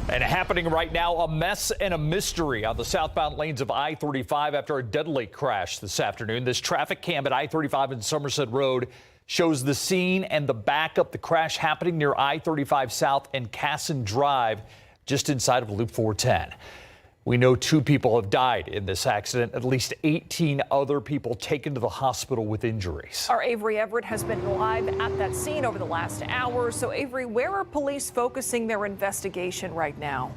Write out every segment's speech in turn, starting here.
And happening right now, a mess and a mystery on the southbound lanes of I-35 after a deadly crash this afternoon. This traffic cam at I-35 and Somerset Road shows the scene and the backup. The crash happening near I-35 South and Casson Drive, just inside of Loop 410. We know 2 people have died in this accident, at least 18 other people taken to the hospital with injuries. Our Avery Everett has been live at that scene over the last hour. So, Avery, where are police focusing their investigation right now?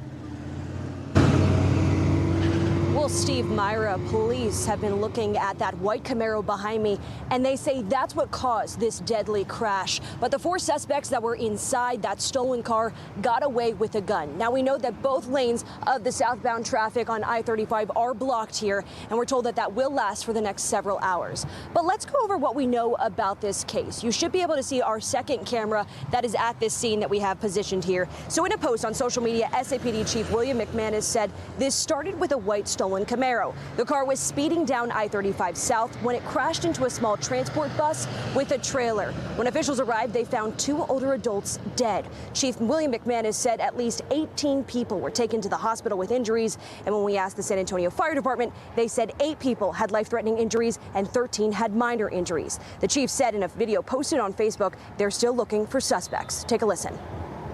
Well, Steve, Myra, police have been looking at that white Camaro behind me, and they say that's what caused this deadly crash. But the 4 suspects that were inside that stolen car got away with a gun. Now, we know that both lanes of the southbound traffic on I-35 are blocked here, and we're told that that will last for the next several hours. But let's go over what we know about this case. You should be able to see our second camera that is at this scene that we have positioned here. So in a post on social media, SAPD Chief William McMahon said this started with a white stolen Camaro. The car was speeding down I-35 South when it crashed into a small transport bus with a trailer. When officials arrived, they found 2 older adults dead. Chief William McMahon said at least 18 people were taken to the hospital with injuries. And when we asked the San Antonio Fire Department, they said 8 people had life-threatening injuries and 13 had minor injuries. The chief said in a video posted on Facebook, they're still looking for suspects. Take a listen.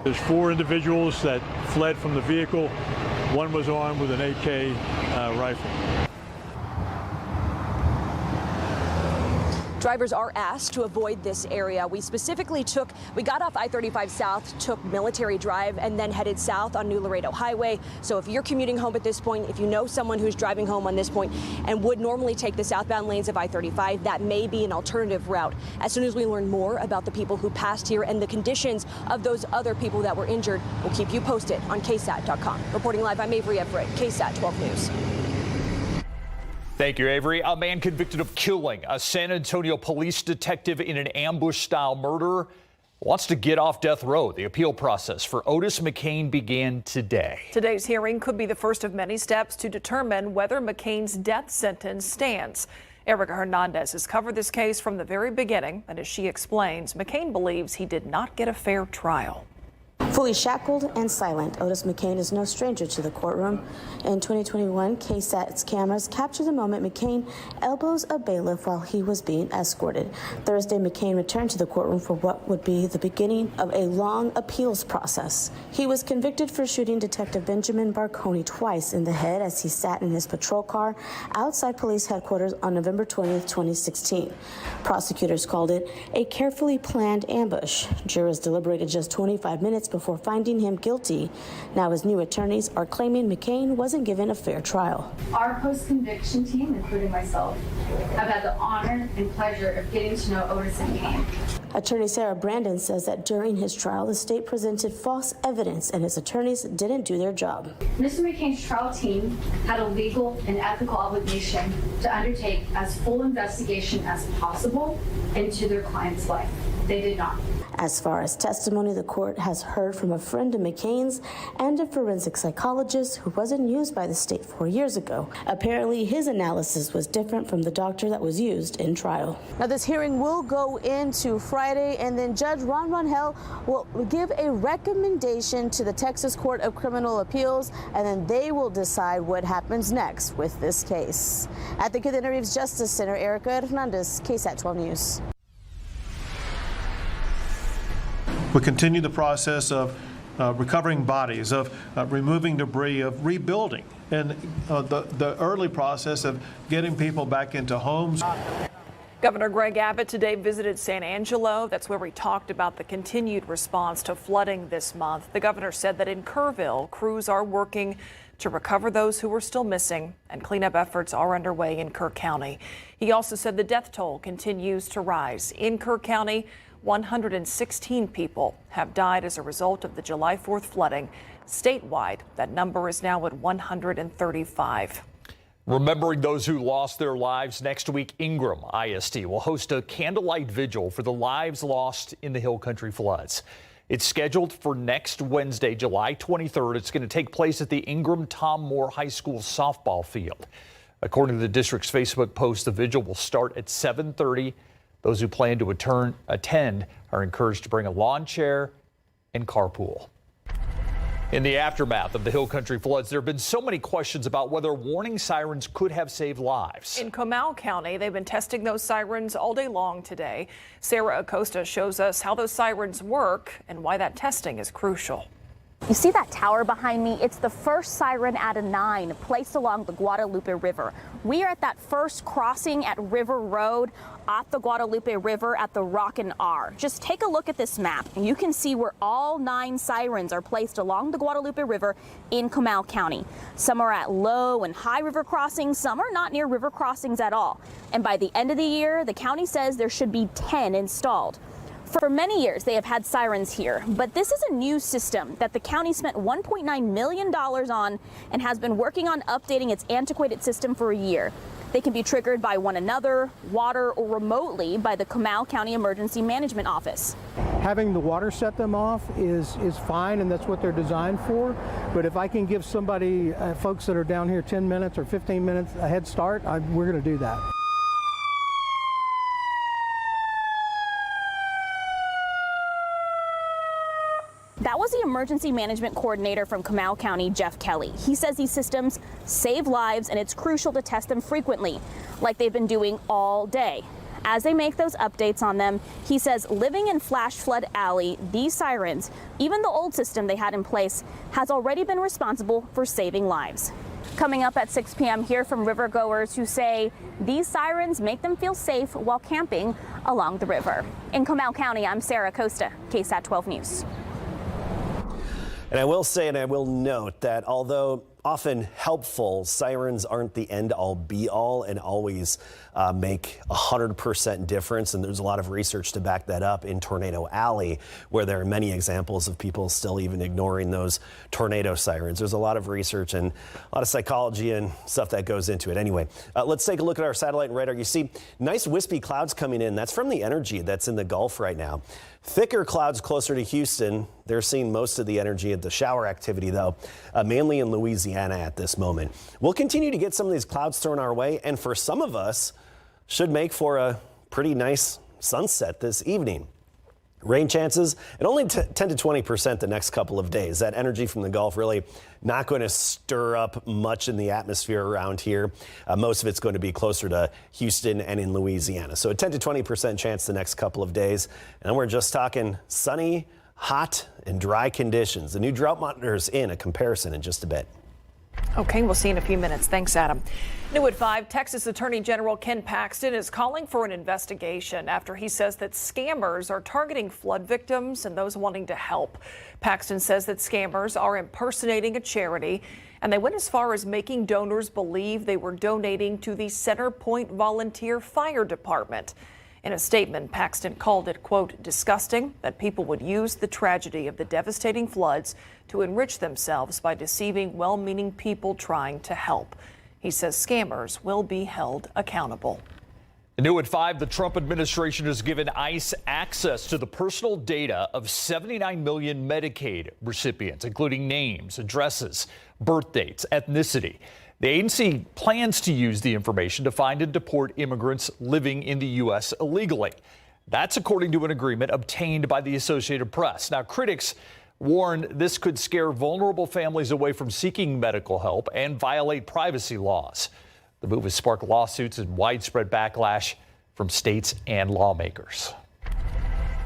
There's 4 individuals that fled from the vehicle. 1 was armed with an AK rifle. Drivers are asked to avoid this area. We got off I-35 South, took Military Drive, and then headed south on New Laredo Highway. So if you're commuting home at this point, if you know someone who's driving home on this point and would normally take the southbound lanes of I-35, that may be an alternative route. As soon as we learn more about the people who passed here and the conditions of those other people that were injured, we'll keep you posted on KSAT.com. Reporting live, I'm Avery Everett, KSAT 12 News. Thank you, Avery. A man convicted of killing a San Antonio police detective in an ambush-style murder wants to get off death row. The appeal process for Otis McKane began today. Today's hearing could be the first of many steps to determine whether McKane's death sentence stands. Erica Hernandez has covered this case from the very beginning, and as she explains, McKane believes he did not get a fair trial. Fully shackled and silent, Otis McKane is no stranger to the courtroom. In 2021, KSAT's cameras captured the moment McKane elbows a bailiff while he was being escorted. Thursday, McKane returned to the courtroom for what would be the beginning of a long appeals process. He was convicted for shooting Detective Benjamin Barconi twice in the head as he sat in his patrol car outside police headquarters on November 20th, 2016. Prosecutors called it a carefully planned ambush. Jurors deliberated just 25 minutes before finding him guilty. Now his new attorneys are claiming McKane wasn't given a fair trial. Our post-conviction team, including myself, have had the honor and pleasure of getting to know Otis McKane. Attorney Sarah Brandon says that during his trial, the state presented false evidence and his attorneys didn't do their job. Mr. McKane's trial team had a legal and ethical obligation to undertake as full investigation as possible into their client's life. They did not. As far as testimony, the court has heard from a friend of McKane's and a forensic psychologist who wasn't used by the state 4 years ago. Apparently, his analysis was different from the doctor that was used in trial. Now, this hearing will go into Friday, and then Judge Ron Ronhell will give a recommendation to the Texas Court of Criminal Appeals, and then they will decide what happens next with this case. At the Keanu Reeves Justice Center, Erica Hernandez, KSAT 12 News. We continue the process of recovering bodies, of removing debris, of rebuilding, and the early process of getting people back into homes. Governor Greg Abbott today visited San Angelo. That's where we talked about the continued response to flooding this month. The governor said that in Kerrville, crews are working to recover those who are still missing, and cleanup efforts are underway in Kerr County. He also said the death toll continues to rise. In Kerr County, 116 people have died as a result of the July 4th flooding. Statewide, that number is now at 135. Remembering those who lost their lives, next week Ingram ISD will host a candlelight vigil for the lives lost in the Hill Country floods. It's scheduled for next Wednesday, July 23rd. It's going to take place at the Ingram Tom Moore High School softball field. According to the district's Facebook post, the vigil will start at 7:30. Those who plan to attend are encouraged to bring a lawn chair and carpool. In the aftermath of the Hill Country floods, there have been so many questions about whether warning sirens could have saved lives. In Comal County, they've been testing those sirens all day long today. Sarah Acosta shows us how those sirens work and why that testing is crucial. You see that tower behind me? It's the first siren out of 9 placed along the Guadalupe River. We are at that first crossing at River Road off the Guadalupe River at the Rockin' R. Just take a look at this map and you can see where all 9 sirens are placed along the Guadalupe River in Comal County. Some are at low and high river crossings, some are not near river crossings at all. And by the end of the year, the county says there should be 10 installed. For many years, they have had sirens here, but this is a new system that the county spent $1.9 million on and has been working on updating its antiquated system for a year. They can be triggered by one another, water, or remotely by the Comal County Emergency Management Office. Having the water set them off is fine, and that's what they're designed for. But if I can give somebody, folks that are down here 10 minutes or 15 minutes a head start, we're going to do that. That was the emergency management coordinator from Comal County, Jeff Kelly. He says these systems save lives and it's crucial to test them frequently, like they've been doing all day. As they make those updates on them, he says living in Flash Flood Alley, these sirens, even the old system they had in place, has already been responsible for saving lives. Coming up at 6 p.m. hear from rivergoers who say these sirens make them feel safe while camping along the river. In Comal County, I'm Sarah Costa, KSAT 12 News. And I will say, and I will note that although often helpful, sirens aren't the end-all be-all and always make 100% difference. And there's a lot of research to back that up in Tornado Alley, where there are many examples of people still even ignoring those tornado sirens. There's a lot of research and a lot of psychology and stuff that goes into it. Anyway, let's take a look at our satellite and radar. You see nice wispy clouds coming in. That's from the energy that's in the Gulf right now. Thicker clouds closer to Houston. They're seeing most of the energy of the shower activity, though, mainly in Louisiana at this moment. We'll continue to get some of these clouds thrown our way, and for some of us, should make for a pretty nice sunset this evening. Rain chances at only 10 to 20% the next couple of days. That energy from the Gulf really not going to stir up much in the atmosphere around here. Most of it's going to be closer to Houston and in Louisiana. So a 10 to 20% chance the next couple of days. And we're just talking sunny, hot, and dry conditions. The new drought monitor is in a comparison in just a bit. Okay, we'll see you in a few minutes. Thanks, Adam. New at 5, Texas Attorney General Ken Paxton is calling for an investigation after he says that scammers are targeting flood victims and those wanting to help. Paxton says that scammers are impersonating a charity, and they went as far as making donors believe they were donating to the Center Point Volunteer Fire Department. In a statement, Paxton called it, quote, disgusting that people would use the tragedy of the devastating floods to enrich themselves by deceiving well-meaning people trying to help. He says scammers will be held accountable. New at 5, the Trump administration has given ICE access to the personal data of 79 million Medicaid recipients, including names, addresses, birth dates, ethnicity. The agency plans to use the information to find and deport immigrants living in the U.S. illegally. That's according to an agreement obtained by the Associated Press. Now, critics warn this could scare vulnerable families away from seeking medical help and violate privacy laws. The move has sparked lawsuits and widespread backlash from states and lawmakers.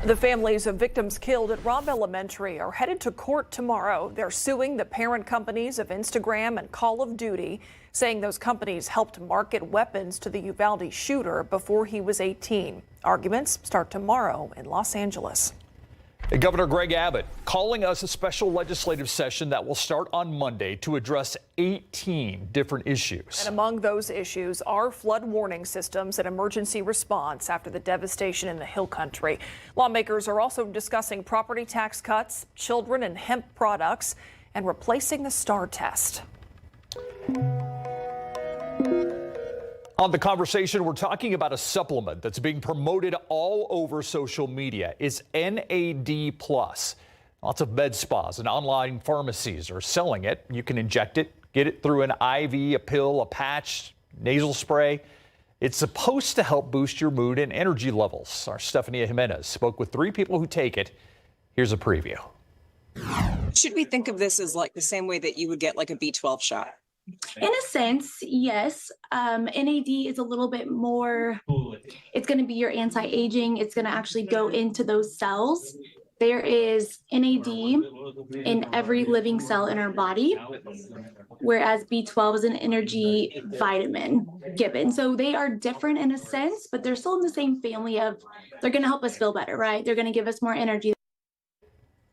The families of victims killed at Robb Elementary are headed to court tomorrow. They're suing the parent companies of Instagram and Call of Duty, saying those companies helped market weapons to the Uvalde shooter before he was 18. Arguments start tomorrow in Los Angeles. Governor Greg Abbott calling us a special legislative session that will start on Monday to address 18 different issues. And among those issues are flood warning systems and emergency response after the devastation in the Hill Country. Lawmakers are also discussing property tax cuts, children and hemp products, and replacing the STAR test. On the conversation, we're talking about a supplement that's being promoted all over social media. It's NAD+. Lots of med spas and online pharmacies are selling it. You can inject it, get it through an IV, a pill, a patch, nasal spray. It's supposed to help boost your mood and energy levels. Our Stephanie Jimenez spoke with 3 people who take it. Here's a preview. Should we think of this as like the same way that you would get like a B12 shot? In a sense, yes. NAD is a little bit more, it's going to be your anti-aging. It's going to actually go into those cells. There is NAD in every living cell in our body, whereas B12 is an energy vitamin given. So they are different in a sense, but they're still in the same family of, they're going to help us feel better, right? They're going to give us more energy.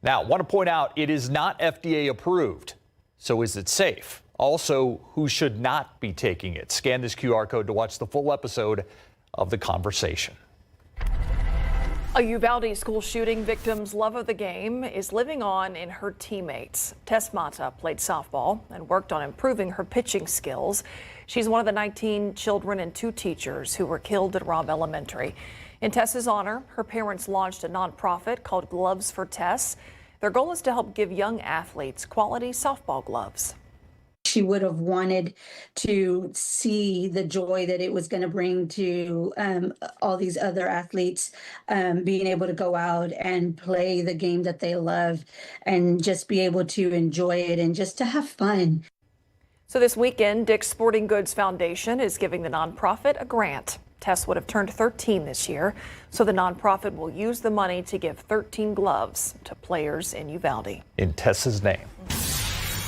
Now, I want to point out it is not FDA approved. So is it safe? Also, who should not be taking it? Scan this QR code to watch the full episode of The Conversation. A Uvalde school shooting victim's love of the game is living on in her teammates. Tess played softball and worked on improving her pitching skills. She's one of the 19 children and 2 teachers who were killed at Robb Elementary. In Tess's honor, her parents launched a nonprofit called Gloves for Tess. Their goal is to help give young athletes quality softball gloves. She would have wanted to see the joy that it was going to bring to all these other athletes, being able to go out and play the game that they love and just be able to enjoy it and just to have fun. So this weekend, Dick's Sporting Goods Foundation is giving the nonprofit a grant. Tess would have turned 13 this year, so the nonprofit will use the money to give 13 gloves to players in Uvalde. In Tess's name.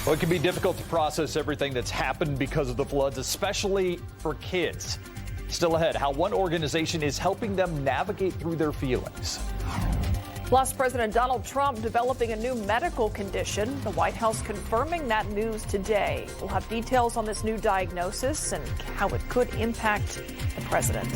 Well, it can be difficult to process everything that's happened because of the floods, especially for kids. Still ahead, how one organization is helping them navigate through their feelings. Plus, President Donald Trump developing a new medical condition. The White House confirming that news today. We'll have details on this new diagnosis and how it could impact the president.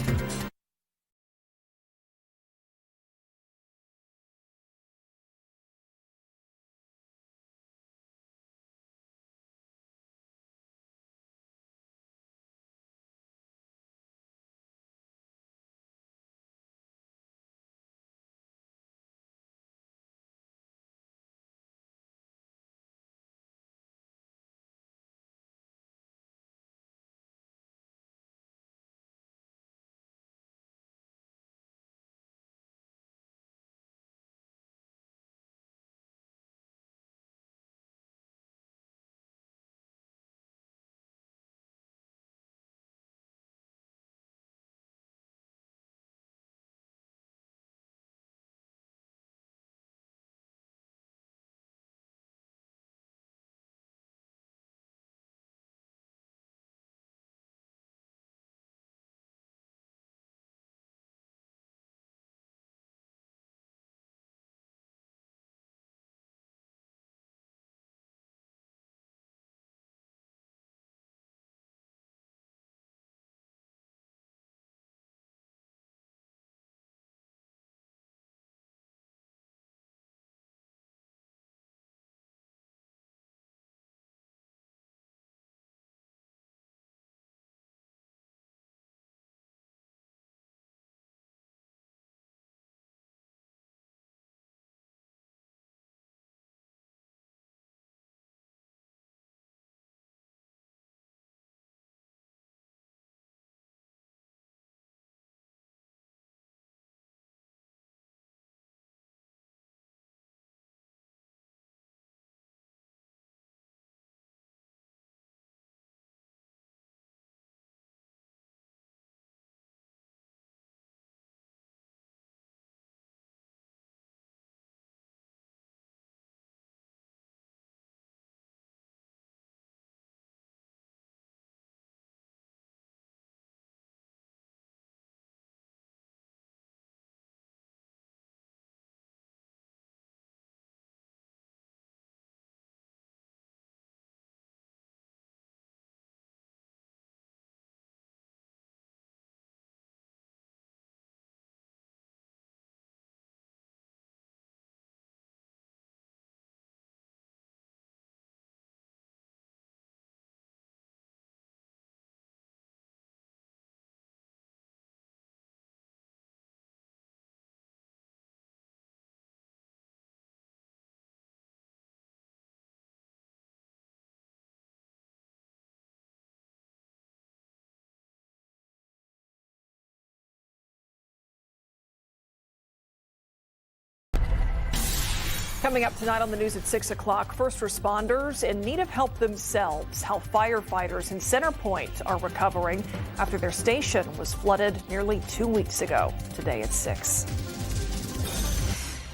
Coming up tonight on the news at 6 o'clock, first responders in need of help themselves, how firefighters in Center Point are recovering after their station was flooded nearly 2 weeks ago. Today at 6.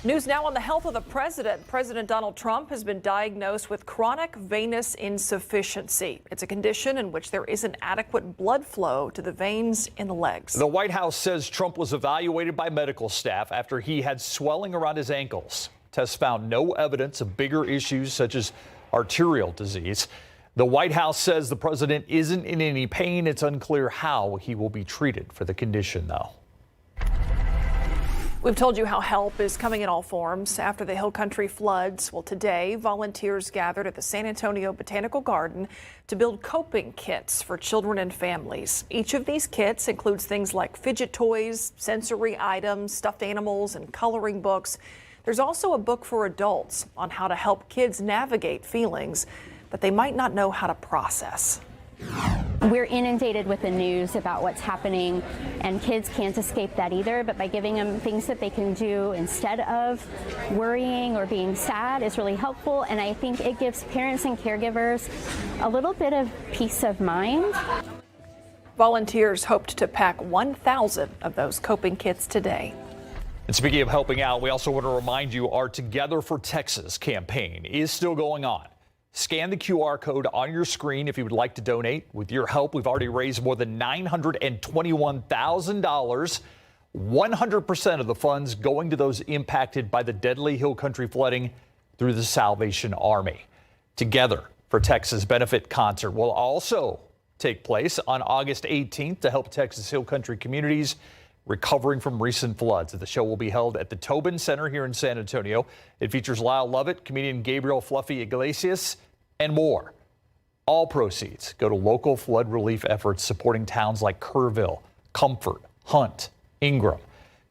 News now on the health of the president. President Donald Trump has been diagnosed with chronic venous insufficiency. It's a condition in which there isn't adequate blood flow to the veins in the legs. The White House says Trump was evaluated by medical staff after he had swelling around his ankles. Tests found no evidence of bigger issues such as arterial disease. The White House says the president isn't in any pain. It's unclear how he will be treated for the condition, though. We've told you how help is coming in all forms after the Hill Country floods. Well, today, volunteers gathered at the San Antonio Botanical Garden to build coping kits for children and families. Each of these kits includes things like fidget toys, sensory items, stuffed animals, and coloring books. There's also a book for adults on how to help kids navigate feelings that they might not know how to process. We're inundated with the news about what's happening, and kids can't escape that either. But by giving them things that they can do instead of worrying or being sad is really helpful. And I think it gives parents and caregivers a little bit of peace of mind. Volunteers hoped to pack 1,000 of those coping kits today. And speaking of helping out, we also want to remind you our Together for Texas campaign is still going on. Scan the QR code on your screen if you would like to donate. With your help, we've already raised more than $921,000. 100% of the funds going to those impacted by the deadly Hill Country flooding through the Salvation Army. Together for Texas benefit concert will also take place on August 18th to help Texas Hill Country communities recovering from recent floods. The show will be held at the Tobin Center here in San Antonio. It features Lyle Lovett, comedian Gabriel Fluffy Iglesias, and more. All proceeds go to local flood relief efforts supporting towns like Kerrville, Comfort, Hunt, Ingram.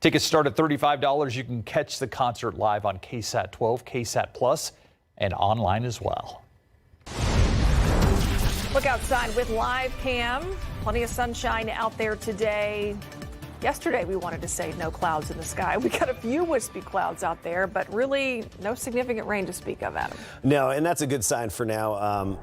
Tickets start at $35. You can catch the concert live on KSAT 12, KSAT Plus, and online as well. Look outside with live cam. Plenty of sunshine out there today. Yesterday, we wanted to say no clouds in the sky. We got a few wispy clouds out there, but really no significant rain to speak of, Adam. No, and that's a good sign for now.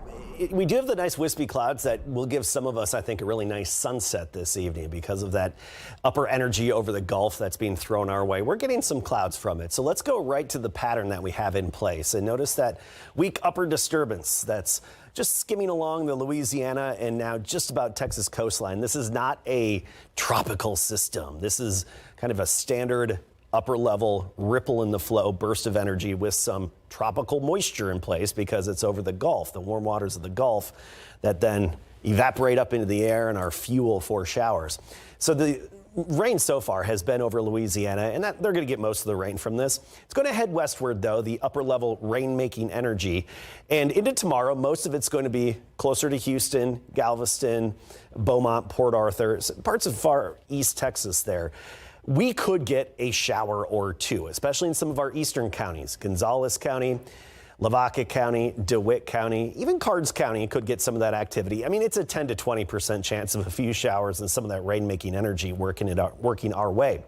We do have the nice wispy clouds that will give some of us, I think, a really nice sunset this evening because of that upper energy over the Gulf that's being thrown our way. We're getting some clouds from it. So let's go right to the pattern that we have in place and notice that weak upper disturbance that's just skimming along the Louisiana and now just about Texas coastline. This is not a tropical system. This is kind of a standard upper level ripple in the flow burst of energy with some tropical moisture in place because it's over the Gulf, the warm waters of the Gulf that then evaporate up into the air and are fuel for showers. So the rain so far has been over Louisiana, and they're going to get most of the rain from this. It's going to head westward, though, the upper level rain-making energy. And into tomorrow, most of it's going to be closer to Houston, Galveston, Beaumont, Port Arthur, parts of far east Texas there. We could get a shower or two, especially in some of our eastern counties. Gonzales County, Lavaca County, DeWitt County, even Cards County could get some of that activity. I mean, it's a 10 to 20% chance of a few showers and some of that rain-making energy working our way.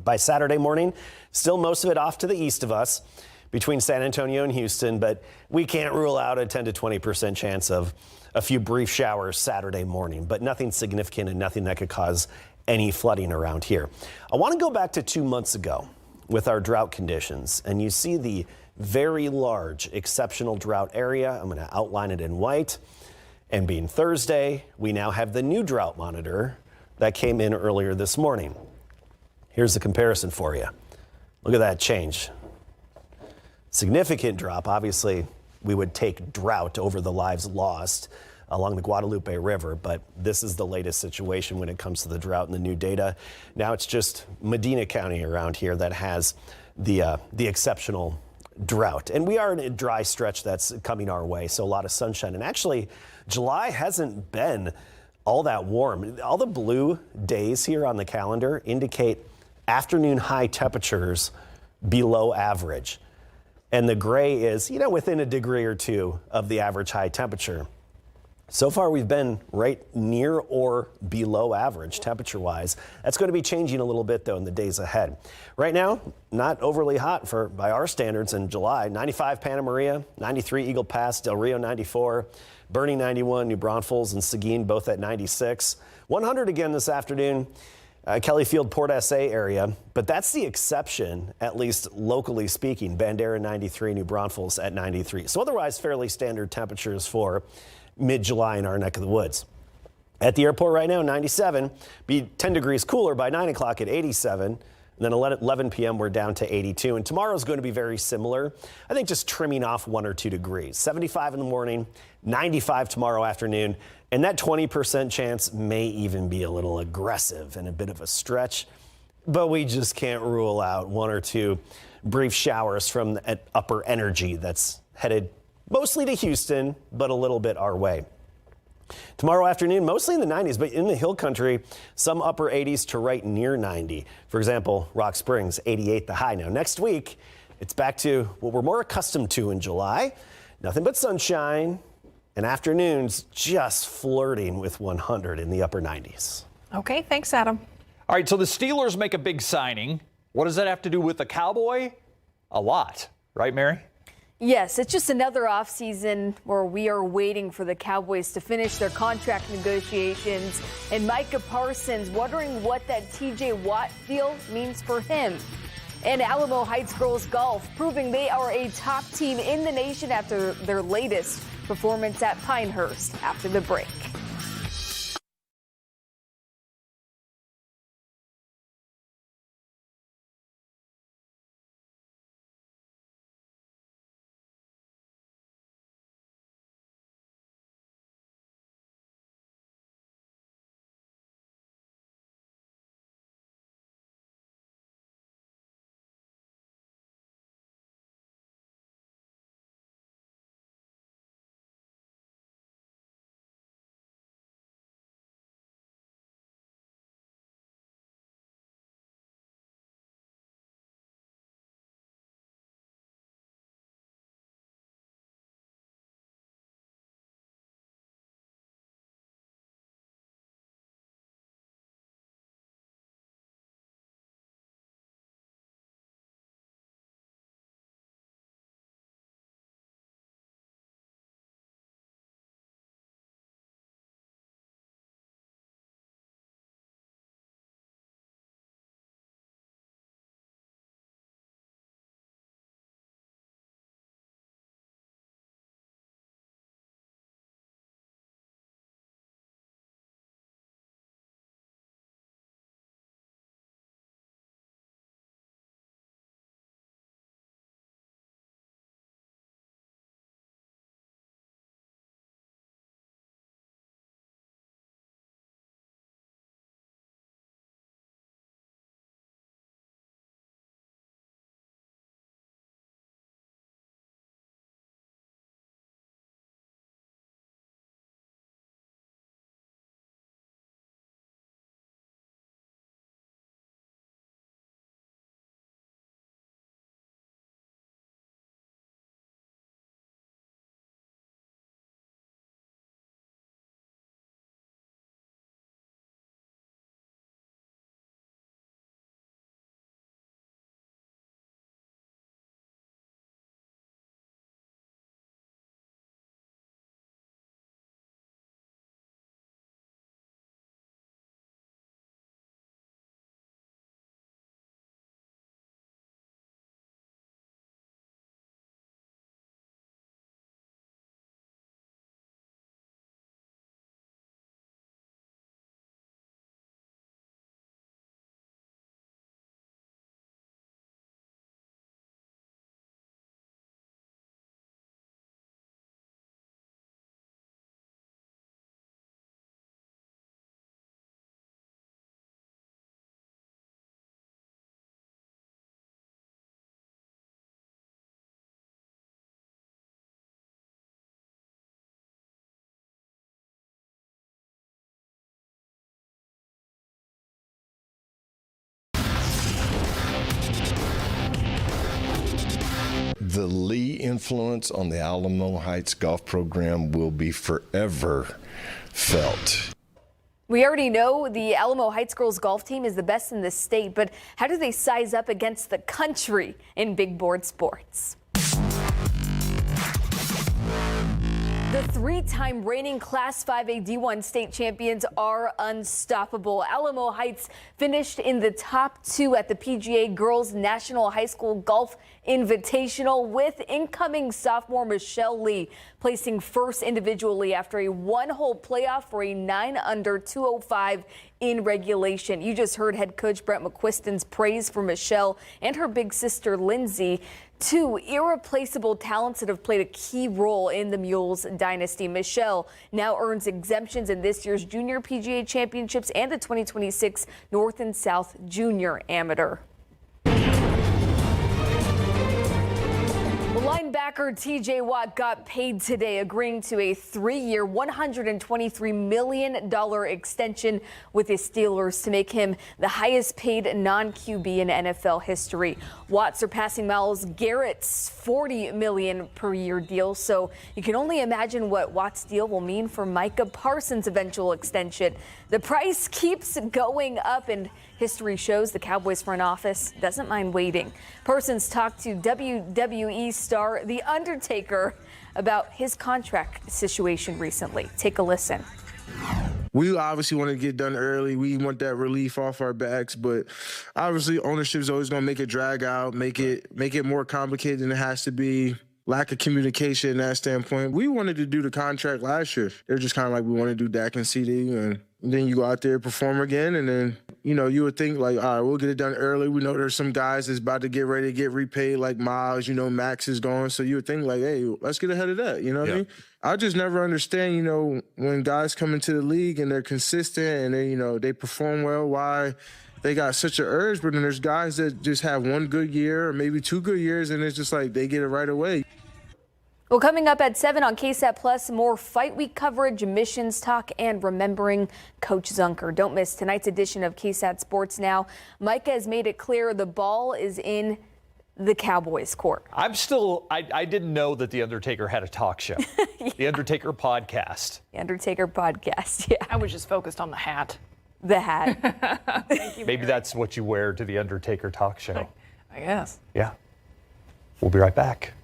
By Saturday morning, still most of it off to the east of us between San Antonio and Houston, but we can't rule out a 10 to 20% chance of a few brief showers Saturday morning, but nothing significant and nothing that could cause any flooding around here. I want to go back to 2 months ago with our drought conditions, and you see the very large exceptional drought area. I'm going to outline it in white. And being Thursday, we now have the new drought monitor that came in earlier this morning. Here's the comparison for you. Look at that change. Significant drop. Obviously, we would take drought over the lives lost along the Guadalupe River, but this is the latest situation when it comes to the drought and the new data. Now it's just Medina County around here that has the exceptional drought. And we are in a dry stretch that's coming our way, so a lot of sunshine. And actually, July hasn't been all that warm. All the blue days here on the calendar indicate afternoon high temperatures below average. And the gray is, within a degree or two of the average high temperature. So far, we've been right near or below average temperature-wise. That's going to be changing a little bit, though, in the days ahead. Right now, not overly hot by our standards in July. 95 Santa Maria, 93 Eagle Pass, Del Rio 94, Bernie 91, New Braunfels and Seguin both at 96. 100 again this afternoon. Kelly Field, Port SA area, but that's the exception, at least locally speaking. Bandera 93, New Braunfels at 93. So otherwise, fairly standard temperatures for mid-July in our neck of the woods. At the airport right now, 97, be 10 degrees cooler by 9 o'clock at 87. And then 11 p.m. we're down to 82. And tomorrow's going to be very similar. I think just trimming off 1 or 2 degrees. 75 in the morning, 95 tomorrow afternoon. And that 20% chance may even be a little aggressive and a bit of a stretch. But we just can't rule out 1 or 2 brief showers from the upper energy that's headed mostly to Houston, but a little bit our way. Tomorrow afternoon, mostly in the 90s, but in the hill country, some upper 80s to right near 90. For example, Rock Springs, 88 the high. Now, next week, it's back to what we're more accustomed to in July. Nothing but sunshine and afternoons just flirting with 100 in the upper 90s. Okay, thanks, Adam. All right, so the Steelers make a big signing. What does that have to do with the Cowboy? A lot, right, Mary? Yes, it's just another offseason where we are waiting for the Cowboys to finish their contract negotiations. And Micah Parsons wondering what that TJ Watt deal means for him. And Alamo Heights girls golf proving they are a top team in the nation after their latest performance at Pinehurst after the break. The Lee influence on the Alamo Heights golf program will be forever felt. We already know the Alamo Heights girls golf team is the best in the state, but how do they size up against the country in big board sports? The three-time reigning Class 5A D1 state champions are unstoppable. Alamo Heights finished in the top 2 at the PGA Girls National High School Golf Invitational, with incoming sophomore Michelle Lee placing first individually after a one-hole playoff for a 9-under 205 in regulation. You just heard head coach Brent McQuiston's praise for Michelle and her big sister Lindsay, two irreplaceable talents that have played a key role in the Mules dynasty. Michelle now earns exemptions in this year's Junior PGA Championships and the 2026 North and South Junior Amateur. Linebacker TJ Watt got paid today, agreeing to a 3-year, $123 million extension with the Steelers to make him the highest paid non-QB in NFL history. Watt surpassing Myles Garrett's $40 million per year deal. So you can only imagine what Watt's deal will mean for Micah Parsons' eventual extension. The price keeps going up, and history shows the Cowboys front office doesn't mind waiting. Parsons talked to WWE star The Undertaker about his contract situation recently. Take a listen. We obviously want to get done early. We want that relief off our backs, but obviously ownership is always going to make it drag out, make it more complicated than it has to be. Lack of communication in that standpoint. We wanted to do the contract last year. They're just kind of like, we want to do Dak and CD, and then you go out there, perform again, and then, you know, you would think like, all right, we'll get it done early. We know there's some guys that's about to get ready to get repaid, like Miles, you know, Max is going. So you would think like, hey, let's get ahead of that. You know what I mean? I just never understand, you know, when guys come into the league and they're consistent and they, you know, they perform well, why they got such an urge. But then there's guys that just have one good year or maybe 2 good years, and it's just like they get it right away. Well, coming up at 7 on KSAT Plus, more Fight Week coverage, missions talk, and remembering Coach Zunker. Don't miss tonight's edition of KSAT Sports Now. Micah has made it clear the ball is in the Cowboys' court. I didn't know that The Undertaker had a talk show. Yeah. The Undertaker podcast. The Undertaker podcast, yeah. I was just focused on the hat. The hat. Thank you. Maybe that's what you wear to The Undertaker talk show. I guess. Yeah. We'll be right back.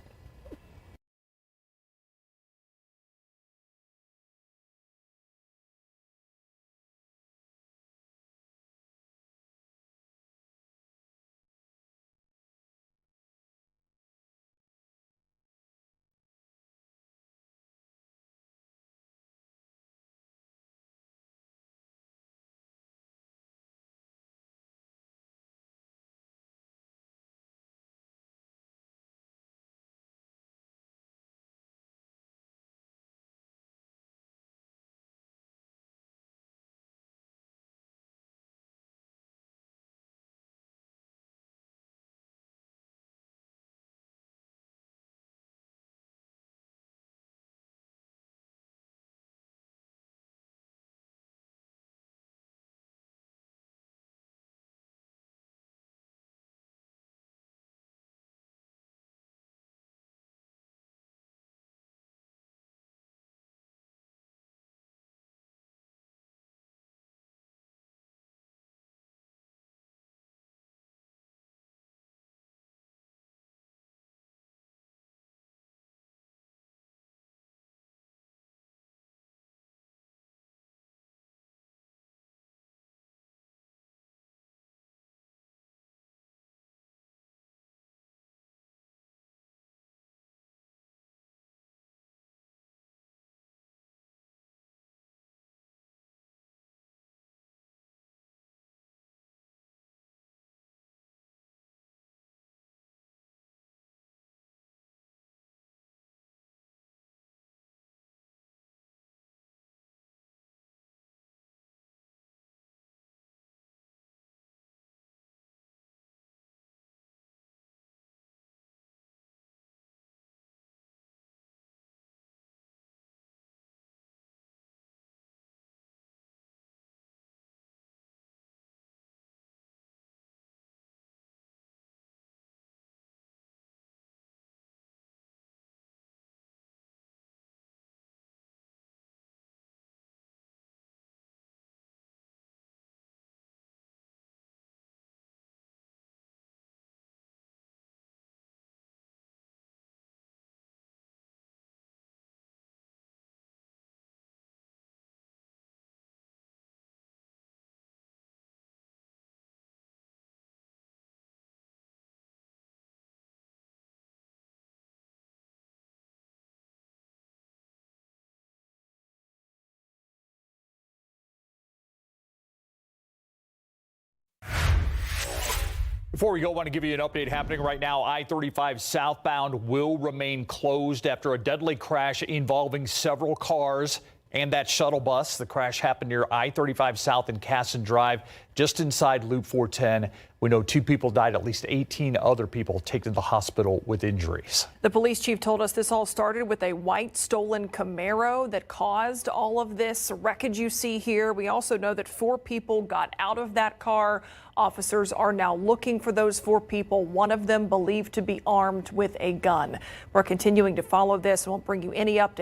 Before we go, I want to give you an update happening right now. I-35 southbound will remain closed after a deadly crash involving several cars and that shuttle bus. The crash happened near I-35 South and Casson Drive, just inside Loop 410. We know 2 people died, at least 18 other people taken to the hospital with injuries. The police chief told us this all started with a white stolen Camaro that caused all of this wreckage you see here. We also know that 4 people got out of that car. Officers are now looking for those 4 people, one of them believed to be armed with a gun. We're continuing to follow this and we'll bring you any updates.